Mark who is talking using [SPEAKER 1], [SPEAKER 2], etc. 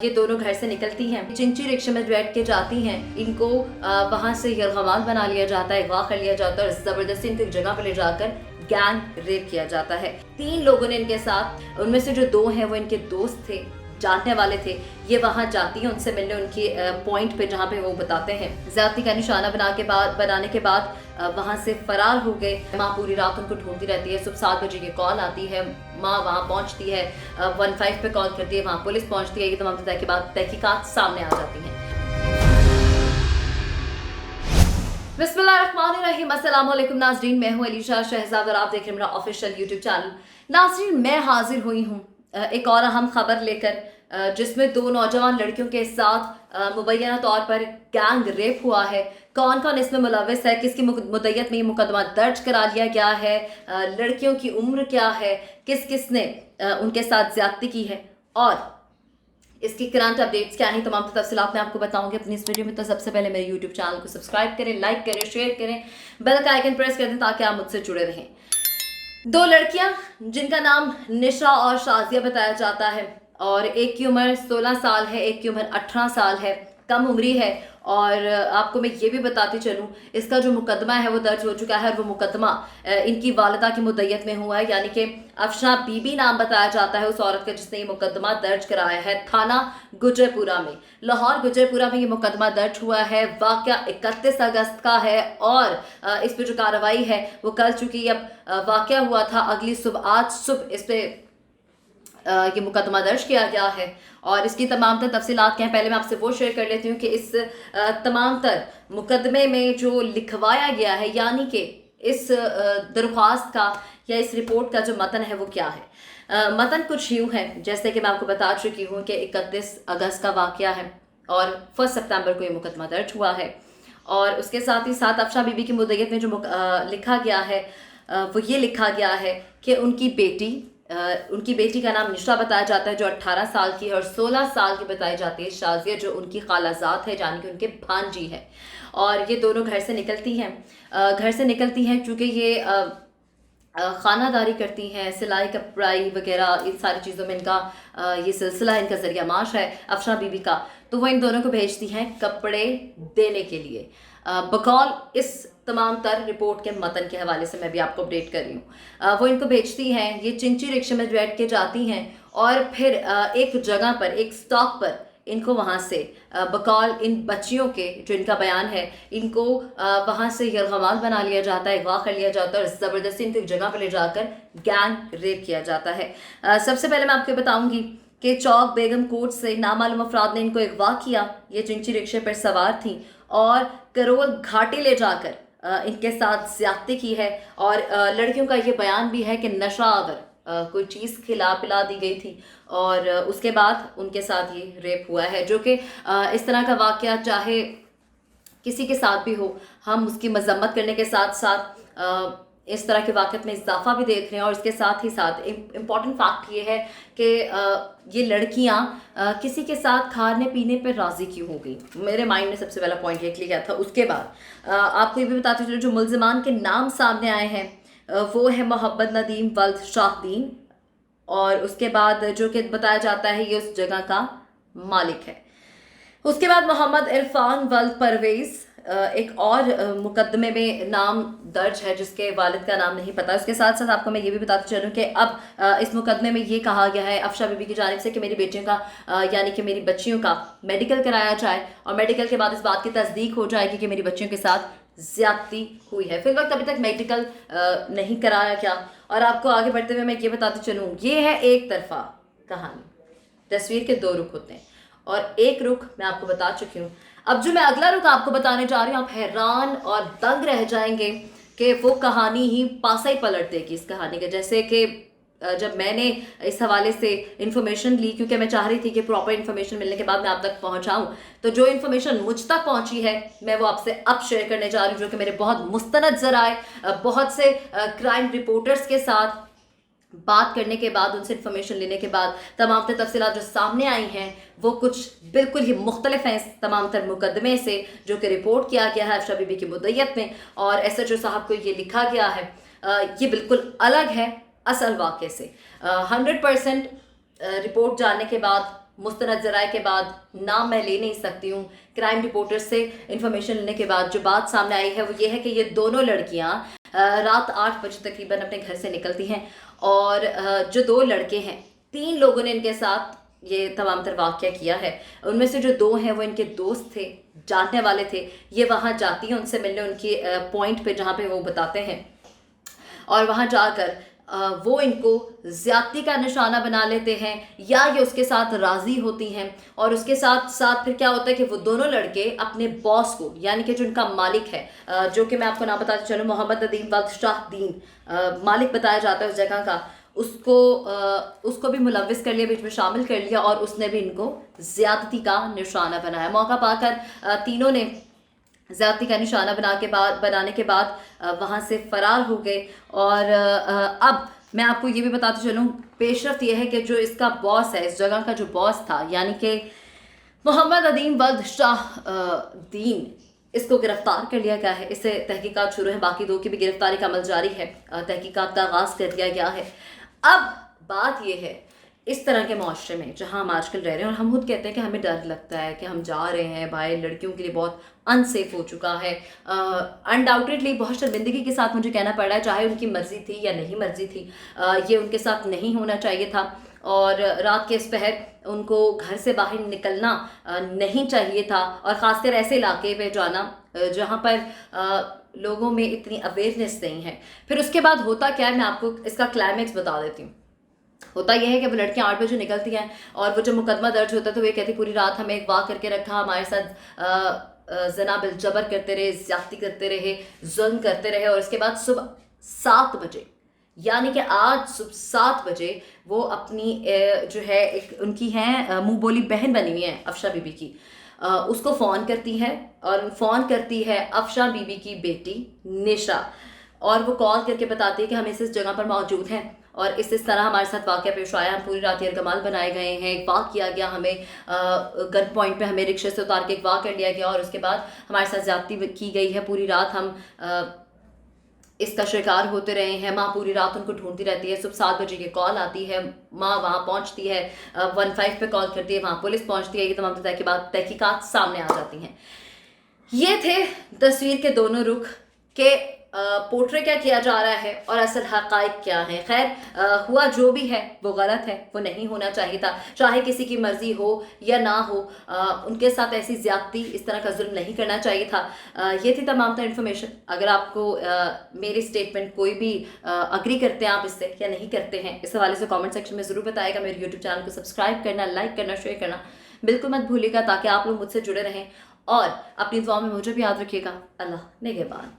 [SPEAKER 1] ये दोनों घर से निकलती हैं, चिंची रिक्शे में बैठ के जाती हैं। इनको वहां से यरगमाल बना लिया जाता है, अगवा कर लिया जाता है और जबरदस्ती इनको एक जगह पर ले जाकर गैंग रेप किया जाता है। 3 लोगों ने इनके साथ, उनमें से जो 2 हैं वो इनके दोस्त थे, जानने वाले थे। ये वहां जाती हैं उनसे मिलने, उनकी पॉइंट पे जहाँ पे वो बताते हैं। ज्यादती का निशाना बनाने के बाद वहां से फरार हो गए। माँ पूरी रात उनको ढूंढती रहती है। सुबह 7 बजे की कॉल आती है, माँ वहां पहुंचती है, 15 पे कॉल करती है, वहां पुलिस पहुंचती है। ये तमाम के बाद तहकीकात सामने आ जाती हैं। बिस्मिल्लाहिर्रहमानिर्रहीम, अस्सलाम वालेकुम नाज़रीन, मैं हूं अलीशा शहजाद और आप देख रहे हैं मेरा ऑफिशियल यूट्यूब चैनल। नाज़रीन, मैं हाजिर हुई हूं एक और अहम खबर लेकर, जिसमें 2 नौजवान लड़कियों के साथ मुबैना तौर पर गैंग रेप हुआ है। कौन कौन इसमें मुलव्वस है, किसकी मुद्दत में ये मुकदमा दर्ज करा लिया गया है, लड़कियों की उम्र क्या है, किस किस ने उनके साथ ज्यादती की है और इसकी करंट अपडेट्स क्या हैं, तमाम तफसीलात मैं आपको बताऊंगी अपनी इस वीडियो में। तो सबसे पहले मेरे यूट्यूब चैनल को सब्सक्राइब करें, लाइक करें, शेयर करें, बेल का आइकन प्रेस कर दें ताकि आप मुझसे जुड़े रहें। 2 लड़कियां जिनका नाम निशा और शाजिया बताया जाता है और एक की उम्र 16 साल है, एक की उम्र 18 साल है, कम उम्री है। और आपको मैं ये भी बताती चलूँ, इसका जो मुकदमा है वो दर्ज हो चुका है और वो मुकदमा इनकी वालिदा की मुद्दत में हुआ है, यानी कि अफशा बीबी नाम बताया जाता है उस औरत का जिसने ये मुकदमा दर्ज कराया है। थाना गुजरपुरा में, लाहौर गुजरपुरा में ये मुकदमा दर्ज हुआ है। वाक़या 31 अगस्त का है और इस पर जो कार्रवाई है वो कर चुकी है। अब वाक़या हुआ था अगली सुबह, आज सुबह इस पर ये मुकदमा दर्ज किया गया है और इसकी तमाम तर तफसीलात क्या हैं पहले मैं आपसे वो शेयर कर लेती हूँ कि इस तमाम तर मुकदमे में जो लिखवाया गया है, यानी कि इस दरख्वास्त का या इस रिपोर्ट का जो मतन है वो क्या है। मतन कुछ यूँ है, जैसे कि मैं आपको बता चुकी हूँ कि 31 अगस्त का वाक़या है और 1 सितंबर को ये मुकदमा दर्ज हुआ है। और उसके साथ ही साथ अफशा बीबी की मुद्दत में जो लिखा गया है वो ये लिखा गया है कि उनकी बेटी का नाम निशा बताया जाता है जो 18 साल की है और 16 साल की बताई जाती है शाजिया जो उनकी खालाजात है, यानी कि उनके भांजी है। और ये दोनों घर से निकलती हैं चूँकि ये खानादारी करती हैं, सिलाई कपड़ाई वगैरह इन सारी चीज़ों में इनका ये सिलसिला, इनका जरिया माश है अफशा बीबी का। तो वो इन दोनों को भेजती हैं कपड़े देने के लिए। बकौल इस तमाम तर रिपोर्ट के मतन के हवाले से मैं भी आपको अपडेट कर रही हूँ। वो इनको भेजती हैं, ये चिंची रिक्शे में बैठ के जाती हैं और फिर एक जगह पर, एक स्टॉप पर इनको वहाँ से बकौल इन बच्चियों के, जो इनका बयान है, इनको वहाँ से यरगमाल बना लिया जाता है, अगवा कर लिया जाता है और ज़बरदस्ती इनको एक जगह पर ले जाकर गैंग रेप किया जाता है। सबसे पहले मैं आपको बताऊँगी कि चौक बेगम कोट से नामालूम अफराद ने इनको अगवा किया। ये चिंची रिक्शे पर सवार थी और करोल घाटी ले जाकर इनके साथ ज्यादती की है। और लड़कियों का ये बयान भी है कि नशा आवर कोई चीज़ खिला पिला दी गई थी और उसके बाद उनके साथ ये रेप हुआ है। जो कि इस तरह का वाक़या चाहे किसी के साथ भी हो, हम उसकी मजम्मत करने के साथ साथ इस तरह के वाक़यात में इजाफा भी देख रहे हैं। और इसके साथ ही साथ इम्पॉर्टेंट फैक्ट ये है कि ये लड़कियां किसी के साथ खाने पीने पर राज़ी क्यों हो गई, मेरे माइंड में सबसे पहला पॉइंट ये क्लियर था। उसके बाद आपको ये भी बताते चलो, जो मुल्ज़िमान के नाम सामने आए हैं वो है मोहब्बत नदीम वल्द शाहदीन और उसके बाद जो कि बताया जाता है ये उस जगह का मालिक है। उसके बाद मोहम्मद इरफान वल्द परवेज़ एक और मुकदमे में नाम दर्ज है जिसके वालिद का नाम नहीं पता। उसके साथ साथ आपको मैं ये भी बताती चलूँ कि अब इस मुकदमे में ये कहा गया है अफशा बीबी की जानिब से कि मेरी बेटियों का यानी कि मेरी बच्चियों का मेडिकल कराया जाए और मेडिकल के बाद इस बात की तस्दीक हो जाएगी कि मेरी बच्चियों के साथ ज्यादती हुई है। फिर वक्त अभी तक मेडिकल नहीं कराया गया। और आपको आगे बढ़ते हुए मैं ये बताती चलूँ, ये है एक तरफा कहानी, तस्वीर के 2 रुख होते हैं और एक रुख मैं आपको बता चुकी हूँ। अब जो मैं अगला रुख आपको बताने जा रही हूँ, आप हैरान और दंग रह जाएंगे कि वो कहानी ही पासा ही पलट देगी इस कहानी के। जैसे कि जब मैंने इस हवाले से इन्फॉर्मेशन ली, क्योंकि मैं चाह रही थी कि प्रॉपर इन्फॉर्मेशन मिलने के बाद मैं आप तक पहुंचाऊं, तो जो इन्फॉर्मेशन मुझ तक पहुंची है मैं वो आपसे अब शेयर करने जा रही हूँ, जो कि मेरे बहुत मुस्तनद ज़राए, बहुत से क्राइम रिपोर्टर्स के साथ बात करने के बाद, उनसे इन्फॉर्मेशन लेने के बाद तमाम तर तफसीलात जो सामने आई हैं वो कुछ बिल्कुल ही मुख्तलिफ हैं इस तमाम तर मुकदमे से जो कि रिपोर्ट किया गया है अफशा बीबी की मुद्दत में। और SHO साहब को ये लिखा गया है, ये बिल्कुल अलग है असल वाक़े से। 100% रिपोर्ट जानने के बाद मुस्तनद ज़राए के बाद, नाम मैं ले नहीं सकती हूँ, क्राइम रिपोर्टर से इंफॉर्मेशन लेने के बाद जो बात सामने आई है वो ये है कि ये दोनों लड़कियाँ रात 8 बजे तकरीबन अपने घर से निकलती हैं और जो 2 लड़के हैं, 3 लोगों ने इनके साथ ये तमाम तर वाक़या किया है। उनमें से जो 2 हैं वो इनके दोस्त थे, जानने वाले थे। ये वहाँ जाती हैं उनसे मिलने, उनकी पॉइंट पे जहाँ पे वो बताते हैं, और वहाँ जाकर वो इनको ज़्यादती का निशाना बना लेते हैं या ये उसके साथ राज़ी होती हैं। और उसके साथ साथ फिर क्या होता है कि वो दोनों लड़के अपने बॉस को, यानी कि जो उनका मालिक है, जो कि मैं आपको नाम बताते चलूँ, मोहम्मद नदीम वल्द शाह दीन मालिक बताया जाता है उस जगह का, उसको भी मुलव्विस कर लिया, बीच में शामिल कर लिया और उसने भी इनको ज़्यादती का निशाना बनाया। मौका पाकर तीनों ने ज़्यादती का निशाना बनाने के बाद वहाँ से फ़रार हो गए। और अब मैं आपको ये भी बताते चलूँ, पेशरफ्त यह है कि जो इसका बॉस है, इस जगह का जो बॉस था, यानी कि मोहम्मद नदीम वल्द शाह दीन, इसको गिरफ्तार कर लिया गया है। इससे तहकीकात शुरू है, बाकी 2 की भी गिरफ्तारी का अमल जारी है, तहकीकात का आगाज़ कर दिया गया है। अब बात यह है, इस तरह के माशरे में जहाँ हम आजकल रह रहे हैं, और हम खुद कहते हैं कि हमें डर लगता है कि हम जा रहे हैं भाई, लड़कियों के लिए बहुत अनसेफ हो चुका है। अनडाउटेडली बहुत शर्मिंदगी के साथ मुझे कहना पड़ रहा है, चाहे उनकी मर्ज़ी थी या नहीं मर्ज़ी थी, ये उनके साथ नहीं होना चाहिए था। और रात के इस पहर उनको घर से बाहर निकलना नहीं चाहिए था, और ख़ासकर ऐसे इलाके पे जाना जहाँ पर लोगों में इतनी अवेयरनेस नहीं है। फिर उसके बाद होता क्या है, मैं आपको इसका क्लाइमेक्स बता देती हूँ। होता यह है कि वो लड़कियां 8 बजे निकलती हैं और वो जब मुकदमा दर्ज होता है तो वे कहती पूरी रात हमें एक वाह करके रखा, हमारे साथ जना बिल जबर करते रहे, ज्यादती करते रहे, जुल्म करते रहे। और उसके बाद सुबह 7 बजे, यानी कि आज सुबह 7 बजे वो अपनी जो है एक उनकी हैं मुंह बोली बहन बनी हुई है अफशा बीबी की, उसको फ़ोन करती है, और फ़ोन करती है अफशा बीबी की बेटी निशा, और वो कॉल करके बताती है कि हम इस जगह पर मौजूद हैं और इस तरह हमारे साथ वाक़या पेश आया, हम पूरी रात यरगमाल बनाए गए हैं, एक वाक़ किया गया, हमें गन पॉइंट पे हमें रिक्शे से उतार के एक वाक़ कर लिया गया और उसके बाद हमारे साथ ज़्यादती की गई है, पूरी रात हम इसका शिकार होते रहे हैं। माँ पूरी रात उनको ढूंढती रहती है, सुबह 7 बजे की कॉल आती है, माँ वहाँ पहुँचती है, 15 पे कॉल करती है, वहाँ पुलिस पहुँचती है, ये तमाम तहकीकात सामने आ जाती हैं। ये थे तस्वीर के दोनों रुख के पोर्ट्रे क्या किया जा रहा है और असल हक़ाइक़ क्या है। खैर हुआ जो भी है वो गलत है, वो नहीं होना चाहिए था, चाहे किसी की मर्ज़ी हो या ना हो, उनके साथ ऐसी ज़्यादती, इस तरह का जुल्म नहीं करना चाहिए था। ये थी तमाम तर इन्फॉर्मेशन। अगर आपको मेरी स्टेटमेंट कोई भी अग्री करते हैं आप इससे या नहीं करते हैं, इस हवाले से कॉमेंट सेक्शन में ज़रूर बताएगा। मेरे यूट्यूब चैनल को सब्सक्राइब करना, लाइक करना, शेयर करना बिल्कुल मत भूलिएगा, ताकि आप लोग मुझसे जुड़े रहें और अपनी दुआ में मुझे भी याद रखिएगा। अल्लाह निगहबान।